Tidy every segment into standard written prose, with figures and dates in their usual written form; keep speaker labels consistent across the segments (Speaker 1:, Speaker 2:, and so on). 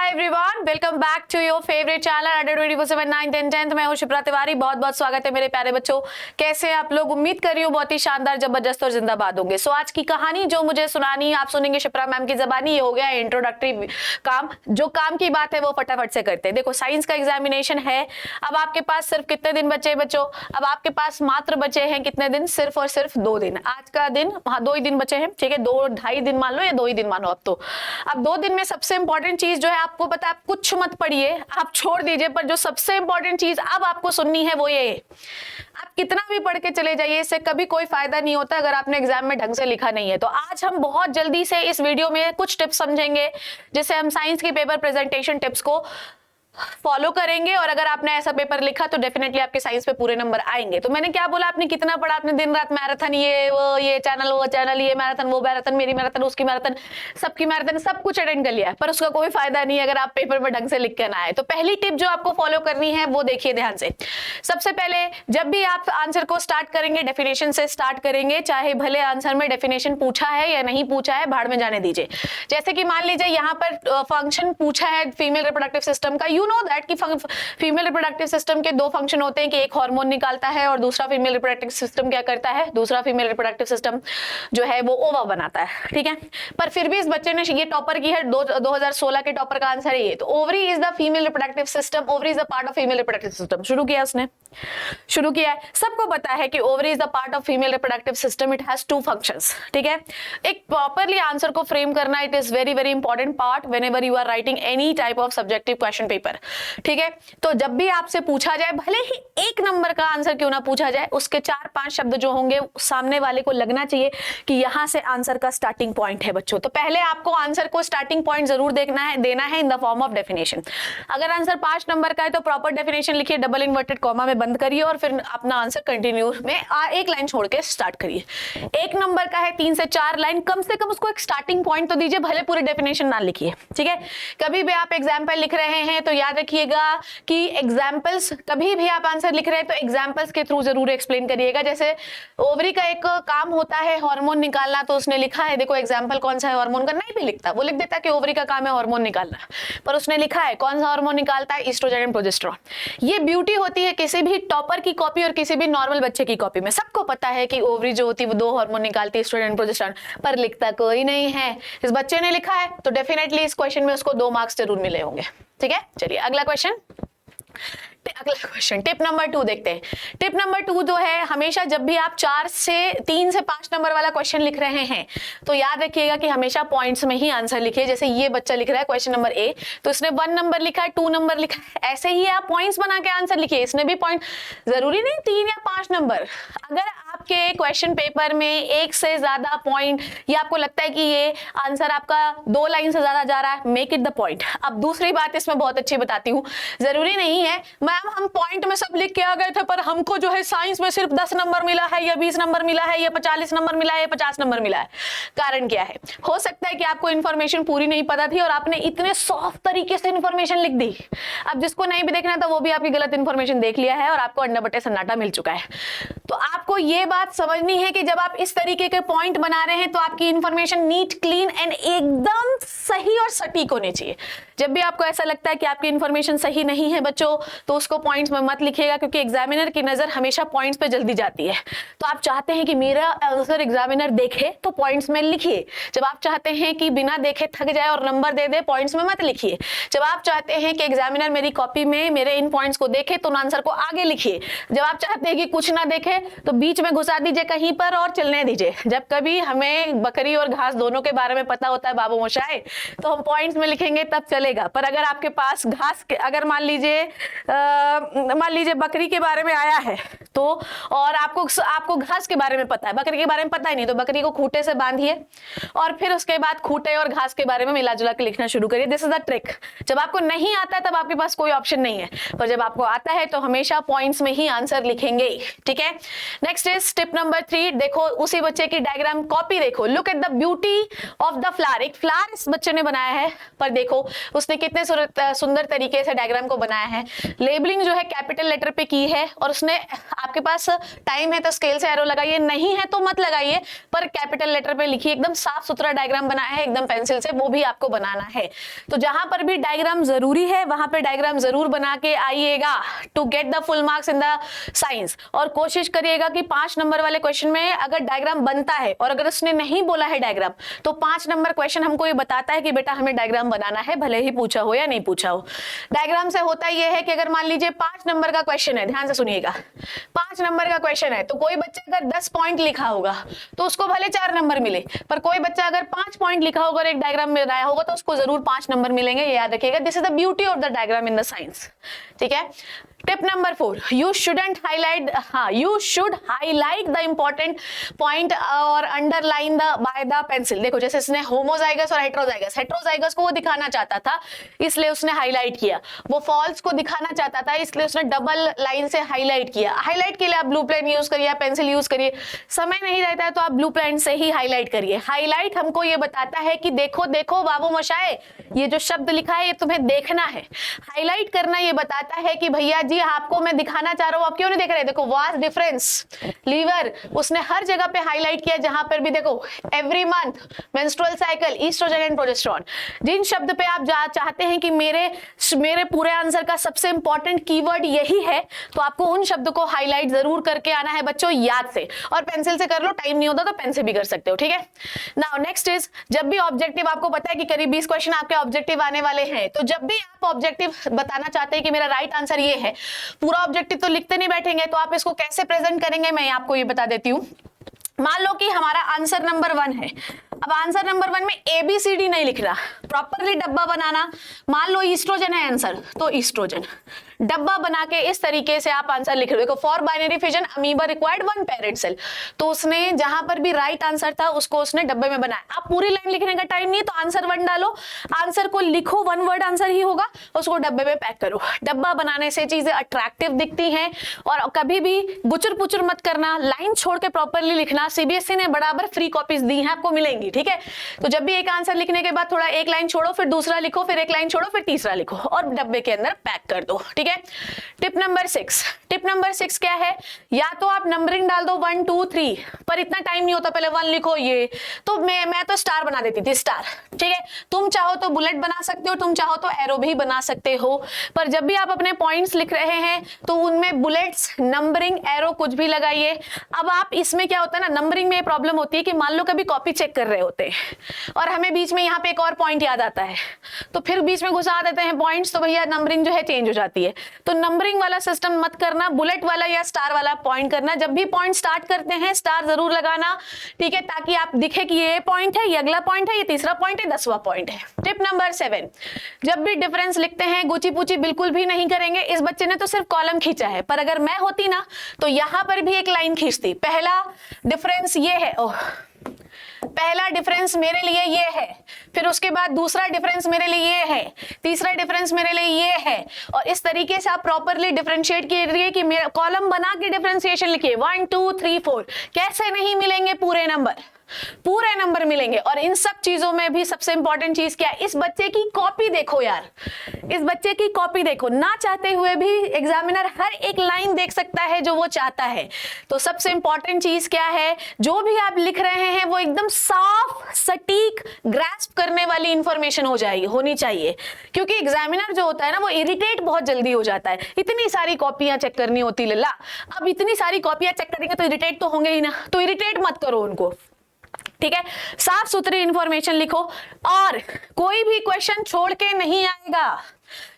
Speaker 1: Hi everyone, welcome back to your favourite channel अडर 24/7 9th and 10th। मैं हूं शिप्रा तिवारी। बहुत बहुत स्वागत है मेरे प्यारे बच्चों। कैसे हैं आप लोग? उम्मीद कर रही हूं बहुत ही शानदार, जबरदस्त और जिंदाबाद होंगे। सो आज की कहानी जो मुझे सुनानी आप सुनेंगे शिप्रा मैम की जबानी। ये हो गया इंट्रोडक्टरी काम। जो काम की बात है वो फटाफट से करते हैं। देखो, साइंस का एग्जामिनेशन है। अब आपके पास सिर्फ कितने दिन बचे बच्चों? अब आपके पास मात्र बचे हैं कितने दिन? सिर्फ और सिर्फ 2 दिन। आज का दिन, हाँ 2 ही दिन बचे हैं, ठीक है। 2-2.5 दिन मान लो या 2 ही दिन मानो। अब 2 दिन में सबसे इंपॉर्टेंट चीज जो है, आपको पता है, आप कुछ मत पढ़िए, आप छोड़ दीजिए, पर जो सबसे इंपॉर्टेंट चीज अब आपको सुननी है वो ये है। आप कितना भी पढ़ के चले जाइए, इससे कभी कोई फायदा नहीं होता अगर आपने एग्जाम में ढंग से लिखा नहीं है। तो आज हम बहुत जल्दी से इस वीडियो में कुछ टिप्स समझेंगे, जिससे हम साइंस की पेपर प्रेजेंटेशन टिप्स को फॉलो करेंगे। और अगर आपने ऐसा पेपर लिखा तो डेफिनेटली आपके साइंस पे पूरे नंबर आएंगे। तो मैंने क्या बोला, आपने कितना पढ़ा? आपने दिन रात मैराथन, ये वो, ये चैनल वो चैनल, ये मैराथन वो मैराथन, मेरी मैराथन उसकी मैराथन, सबकी मैराथन, सब कुछ अटेंड कर लिया, पर उसका कोई फायदा नहीं अगर आप पेपर में ढंग से लिख के ना आए। तो पहली टिप जो आपको फॉलो करनी है वो देखिए ध्यान से। सबसे पहले जब भी आप आंसर को स्टार्ट करेंगे, डेफिनेशन से स्टार्ट करेंगे, चाहे भले आंसर में डेफिनेशन पूछा है या नहीं पूछा है, भाड़ में जाने दीजिए। जैसे कि मान लीजिए यहाँ पर फंक्शन पूछा है फीमेल रिप्रोडक्टिव सिस्टम का। यू नो दैट कि फीमेल रिप्रोडक्टिव सिस्टम के 2 फंक्शन होते हैं कि एक हार्मोन निकालता है और दूसरा फीमेल रिप्रोडक्टिव सिस्टम क्या करता है, दूसरा फीमेल रिप्रोडक्टिव सिस्टम जो है वो ओवा बनाता है, ठीक है। पर फिर भी इस बच्चे ने ये टॉपर की है, 2016 के टॉपर का आंसर है ये। तो ovary is the female reproductive system, ovary is the part of female reproductive system. शुरू किया उसने, शुरू किया है। सबको पता है कि ovary is the part of female reproductive system, it has 2 functions, ठीक है। एक प्रॉपरली आंसर को फ्रेम करना, it is very very important part whenever you are writing any type of subjective question paper, ठीक है। तो जब भी आपसे पूछा जाए, भले ही 1 नंबर का आंसर क्यों ना पूछा जाए, उसके 4-5 शब्द जो होंगे सामने वाले को लगना चाहिए कि यहां से आंसर का स्टार्टिंग पॉइंट है बच्चों। तो पहले आपको आंसर को स्टार्टिंग पॉइंट जरूर देना है in the form of definition. अगर आंसर 5 नंबर का है तो प्रॉपर डेफिनेशन लिखिए, डबल इन्वर्टेड कॉमा में बंद करिए और फिर अपना आंसर कंटिन्यू में 1 लाइन छोड़ के स्टार्ट करिए। 1 नंबर का है 3 से 4 लाइन, कम से कम उसको एक स्टार्टिंग पॉइंट तो दीजिए, भले पूरी डेफिनेशन ना लिखिए, ठीक है। कभी भी आप एग्जाम्पल लिख रहे हैं तो याद रखिएगा कि एग्जाम्पल्स, कभी भी आप आंसर लिख रहे हैं तो एग्जाम्पल्स के थ्रू जरूर एक्सप्लेन करिएगा। जैसे ओवरी का एक काम होता है हार्मोन निकालना, तो उसने लिखा है, देखो एग्जाम्पल कौन सा है हार्मोन का, नहीं भी लिखता, वो लिख देता कि ओवरी का काम है हार्मोन निकालना, पर उसने लिखा है कौन सा हार्मोन निकालता है, एस्ट्रोजन एंड प्रोजेस्टेरोन। ये ब्यूटी होती है किसी भी टॉपर की कॉपी और किसी भी नॉर्मल बच्चे की कॉपी में। सबको पता है कि ओवरी जो होती है वो 2 हार्मोन निकालती है, एस्ट्रोजन एंड प्रोजेस्टेरोन, पर लिखता कोई नहीं है। इस बच्चे ने लिखा है तो डेफिनेटली इस क्वेश्चन में उसको 2 मार्क्स जरूर मिले होंगे, ठीक है। चलिए अगला क्वेश्चन, टिप नंबर 2 देखते हैं। टिप नंबर 2 जो है, हमेशा जब भी आप 3 से 5 नंबर वाला क्वेश्चन लिख रहे हैं तो याद रखिएगा कि हमेशा पॉइंट्स में ही आंसर लिखिए। जैसे ये बच्चा लिख रहा है क्वेश्चन नंबर ए, तो इसने 1 नंबर लिखा है, 2 नंबर लिखा है, ऐसे ही आप पॉइंट्स बना के आंसर लिखिए। इसने भी पॉइंट, जरूरी नहीं 3 या 5 नंबर। अगर आपके क्वेश्चन पेपर में 1 से ज्यादा पॉइंट, या आपको लगता है कि ये आंसर आपका 2 लाइन से ज्यादा जा रहा है, मेक इट द पॉइंट। अब दूसरी बात इसमें बहुत अच्छी बताती हूँ, जरूरी नहीं है मैम हम पॉइंट में सब लिख के आ गए थे पर हमको जो है साइंस में सिर्फ 10 नंबर मिला है या 20 नंबर मिला है या 45 नंबर मिला है या 50 नंबर मिला है। कारण क्या है? हो सकता है कि आपको इन्फॉर्मेशन पूरी नहीं पता थी और आपने इतने सॉफ्ट तरीके से इन्फॉर्मेशन लिख दी। अब जिसको नहीं भी देखना था वो भी आपकी गलत इन्फॉर्मेशन देख लिया है और आपको अंडा बट्टे सन्नाटा मिल चुका है। तो आपको ये बात समझनी है कि जब आप इस तरीके के पॉइंट बना रहे हैं तो आपकी इन्फॉर्मेशन नीट, क्लीन एंड एकदम सही और सटीक होनी चाहिए। जब भी आपको ऐसा लगता है कि आपकी इन्फॉर्मेशन सही नहीं है बच्चों, तो उसको पॉइंट्स में मत लिखिएगा, क्योंकि एग्जामिनर की नजर हमेशा पॉइंट्स पे जल्दी जाती है। तो आप चाहते हैं कि मेरा आंसर एग्जामिनर देखे तो पॉइंट्स में लिखिए। जब आप चाहते हैं कि बिना देखे थक जाए और नंबर दे दे, पॉइंट्स में मत लिखिए। जब आप चाहते हैं कि एग्जामिनर मेरी कॉपी में मेरे इन पॉइंट्स को देखे तो आंसर को आगे लिखिए। जब आप चाहते हैं कि कुछ ना देखे तो बीच में घुसा दीजिए कहीं पर और चलने दीजिए। जब कभी हमें बकरी और घास दोनों के बारे में पता होता है बाबू मोशाए, तो हम पॉइंट्स में लिखेंगे तब चलेगा। पर अगर आपके पास घास के, अगर मान लीजिए बकरी के बारे में आया है तो, और आपको घास के बारे में पता है, बकरी के बारे में पता ही नहीं, तो बकरी को खूंटे से बांधिए और फिर उसके बाद खूंटे और घास के बारे में मिला जुला के लिखना शुरू करिए। This is the trick. जब आपको नहीं आता है तब आपके पास कोई ऑप्शन नहीं है, पर जब आपको आता है तो हमेशा पॉइंट्स में ही आंसर लिखेंगे, ठीक है। नेक्स्ट इज टिप नंबर 3, देखो उसी बच्चे की डायग्राम कॉपी देखो, look at the beauty of the flower. एक फ्लावर इस बच्चे ने बनाया है, पर देखो उसने कितने सुंदर तरीके से डायग्राम को बनाया है। लेबलिंग जो है कैपिटल लेटर पे की है, और उसने, आपके पास टाइम है तो स्केल से एरो लगाइए, नहीं है तो मत लगाइए, पर कैपिटल लेटर पे लिखिए। एकदम साफ सुथरा डायग्राम बनाया है, एकदम पेंसिल से, वो भी आपको बनाना है। तो जहां पर भी डायग्राम जरूरी है वहां पे डायग्राम जरूर बना के आइएगा to get the full marks in the science. और कोशिश करिएगा कि 5 नंबर वाले क्वेश्चन में अगर डायग्राम बनता है और अगर उसने नहीं बोला है डायग्राम, तो 5 नंबर क्वेश्चन हमको ये बताता है कि बेटा हमें डायग्राम बनाना है, भले ही पूछा हो या नहीं पूछा हो। डायग्राम से होता यह है कि अगर मान लीजिए 5 नंबर का क्वेश्चन है, ध्यान से सुनिएगा, 5 नंबर का क्वेश्चन है, तो कोई बच्चा अगर 10 पॉइंट लिखा होगा तो उसको भले 4 नंबर मिले, पर कोई बच्चा अगर 5 पॉइंट लिखा होगा और एक डायग्राम में बनाया होगा तो उसको जरूर 5 नंबर मिलेंगे, ये याद रखिएगा। This is the beauty of the diagram in the science, ठीक है। Tip number 4, you should highlight the important point और underline the by the pencil. देखो जैसे इसने होमोजाइगस और हेट्रोजाइगस को वो दिखाना चाहता था, इसलिए उसने हाईलाइट किया। वो फॉल्स को दिखाना चाहता था, इसलिए उसने डबल लाइन से हाईलाइट किया। हाईलाइट के लिए आप ब्लू पेन यूज करिए, पेंसिल यूज करिए, समय नहीं रहता है तो आप ब्लू पेन से ही हाईलाइट करिए। हाईलाइट हमको ये बताता है कि देखो देखो बाबू मोशाए, ये जो शब्द लिखा है ये तुम्हें देखना है। हाईलाइट करना ये बताता है कि भैया जी आपको मैं दिखाना चाह रहा हूं, आप क्यों नहीं देख रहे। देखो वास्ट डिफरेंस, लीवर, उसने हर जगह पे हाईलाइट किया जहां पर भी देखो every month, menstrual cycle, oestrogen and progesterone. जिन शब्द पे आप चाहते हैं कि मेरे पूरे आंसर का सबसे इंपॉर्टेंट कीवर्ड यही है, तो आपको उन शब्द को हाईलाइट जरूर करके आना है बच्चों, याद से। और पेंसिल से कर लो, टाइम नहीं होता तो पेन से भी कर सकते हो, ठीक है। नाउ नेक्स्ट इज, जब भी ऑब्जेक्टिव, आपको पता है कि करीब 20 क्वेश्चन आपके ऑब्जेक्टिव आने वाले हैं, तो जब भी आप ऑब्जेक्टिव बताना चाहते हैं कि मेरा राइट आंसर ये है, पूरा ऑब्जेक्टिव तो लिखते नहीं बैठेंगे, तो आप इसको कैसे प्रेजेंट करेंगे मैं आपको ये बता देती हूं। मान लो कि हमारा आंसर नंबर 1 है, अब आंसर नंबर 1 में ABCD नहीं लिखना, प्रॉपरली डब्बा बनाना। मान लो ईस्ट्रोजन है आंसर, तो ईस्ट्रोजन डब्बा बना के इस तरीके से आप आंसर लिख रहे हो। For binary fission amoeba required 1 parent cell, तो उसने जहां पर भी राइट आंसर था उसको उसने डब्बे में बनाया। आप पूरी लाइन लिखने का टाइम नहीं है तो आंसर 1 डालो, आंसर को लिखो, 1 वर्ड आंसर ही होगा, उसको डब्बे में पैक करो। डब्बा बनाने से चीजें अट्रैक्टिव दिखती हैं। और कभी भी गुचुर पुचुर मत करना, लाइन छोड़ के प्रॉपरली लिखना। CBSE ने बराबर फ्री कॉपीज दी हैं, आपको मिलेंगी, ठीक है। तो जब भी एक आंसर लिखने के बाद थोड़ा एक लाइन छोड़ो, फिर दूसरा लिखो, फिर एक लाइन छोड़ो, फिर तीसरा लिखो और डब्बे के अंदर पैक कर दो, ठीक है। टिप नंबर 6 क्या है, या तो आप नंबरिंग डाल दो 1 2 3, पर इतना टाइम नहीं होता, पहले 1 लिखो ये, तो मैं तो स्टार बना देती थी, स्टार, ठीक है। तुम चाहो तो बुलेट बना सकते हो, तुम चाहो तो एरो भी बना सकते हो, पर जब भी आप अपने पॉइंट्स लिख रहे हैं तो उनमें बुलेट्स, नंबरिंग, एरो कुछ भी लगाइए। अब आप इसमें क्या होता है ना, नंबरिंग में प्रॉब्लम होती है कि मान लो कभी कॉपी चेक कर रहे होते हैं और हमें बीच में यहाँ पे एक और पॉइंट याद आता है, तो फिर बीच में घुसा देते हैं पॉइंट्स, तो भैया नंबरिंग जो है चेंज हो जाती है। तो नंबरिंग वाला सिस्टम मत करना, बुलेट वाला या स्टार वाला पॉइंट करना। जब भी पॉइंट स्टार्ट करते हैं स्टार जरूर लगाना, ठीक है, ताकि आप दिखे कि ये पॉइंट है, ये अगला पॉइंट है, ये तीसरा पॉइंट है, 10वां पॉइंट है। टिप नंबर 7, जब भी डिफरेंस लिखते हैं गुची पुची बिल्कुल भी नहीं करेंगे। इस बच्चे ने तो सिर्फ कॉलम खींचा है, पर अगर मैं होती ना तो यहां पर भी एक लाइन खींचती। पहला डिफरेंस ये है, पहला डिफरेंस मेरे लिए ये है, फिर उसके बाद दूसरा डिफरेंस मेरे लिए ये है, तीसरा डिफरेंस मेरे लिए ये है, और इस तरीके से आप प्रॉपरली डिफरेंशिएट कीजिए कि मेरा कॉलम बना के डिफरेंशिएशन लिखिए 1 2 3 4। कैसे नहीं मिलेंगे पूरे नंबर, पूरे नंबर मिलेंगे। और इन सब चीजों में भी सबसे इंपॉर्टेंट चीज क्या है, इस बच्चे की कॉपी देखो यार, इस बच्चे की कॉपी देखो। ना चाहते हुए भी एग्जामिनर हर एक लाइन देख सकता है जो वो चाहता है। तो सबसे इंपॉर्टेंट चीज क्या है, जो भी आप लिख रहे हैं वो एकदम साफ, सटीक, ग्रैस्प करने वाली इंफॉर्मेशन होनी चाहिए। क्योंकि एग्जामिनर जो होता है ना वो इरिटेट बहुत जल्दी हो जाता है। इतनी सारी कॉपियां चेक करनी होती लल्ला, अब इतनी सारी कॉपियां चेक करेंगे तो इरिटेट तो होंगे ही ना, तो इरिटेट मत करो उनको, ठीक है। साफ सुथरी इंफॉर्मेशन लिखो और कोई भी क्वेश्चन छोड़ के नहीं आएगा,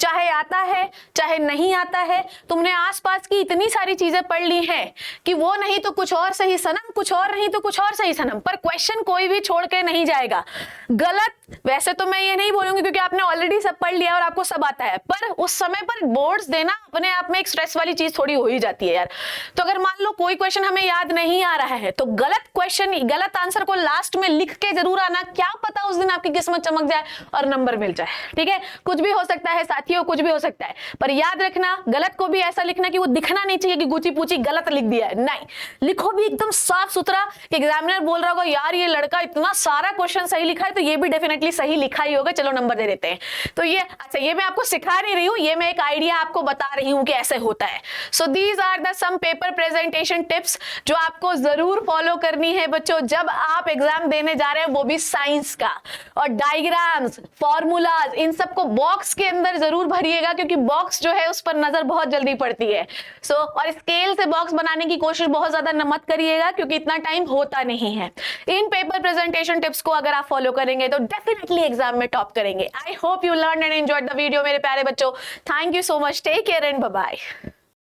Speaker 1: चाहे आता है चाहे नहीं आता है। तुमने आसपास की इतनी सारी चीजें पढ़ ली हैं कि वो नहीं तो कुछ और सही सनम, कुछ और नहीं तो कुछ और सही सनम, पर क्वेश्चन कोई भी छोड़ के नहीं जाएगा। गलत, वैसे तो मैं ये नहीं बोलूंगी क्योंकि आपने ऑलरेडी सब पढ़ लिया और आपको सब आता है, पर उस समय पर बोर्ड्स देना अपने आप में एक स्ट्रेस वाली चीज थोड़ी हो ही जाती है यार। तो अगर मान लो कोई क्वेश्चन हमें याद नहीं आ रहा है तो गलत क्वेश्चन, गलत आंसर को लास्ट में लिख के जरूर आना, क्या पता उस दिन आपकी किस्मत चमक जाए और नंबर मिल जाए, ठीक है। कुछ भी हो सकता है, है साथियों, कुछ भी हो सकता है, पर याद रखना गलत को भी ऐसा लिखना कि वो दिखना नहीं चाहिए कि गुची पूची गलत लिख दिया है, नहीं, लिखो भी एकदम साफ सुथरा कि एग्जामिनर बोल रहा होगा यार ये लड़का इतना सारा क्वेश्चन सही लिखा है तो ये भी डेफिनेटली सही लिखा ही होगा, चलो नंबर दे देते हैं। तो ये अच्छा, ये मैं आपको सिखा नहीं रही हूं, ये मैं एक आइडिया आपको बता रही हूं कि ऐसे होता है। So these are the some paper presentation tips जो आपको जरूर फॉलो करनी है बच्चों जब आप एग्जाम देने जा रहे हैं, वो भी साइंस का। और डायग्राम्स, फॉर्मूलाज, इन सबको बॉक्स के अंदर जरूर भरिएगा क्योंकि बॉक्स जो है उस पर नजर बहुत जल्दी पड़ती है। सो और स्केल से बॉक्स बनाने की कोशिश बहुत ज्यादा मत करिएगा क्योंकि इतना टाइम होता नहीं है। इन पेपर प्रेजेंटेशन टिप्स को अगर आप फॉलो करेंगे तो डेफिनेटली एग्जाम में टॉप करेंगे। I hope you learn and enjoyed the video मेरे प्यारे बच्चों। Thank you so much, take care and bye bye.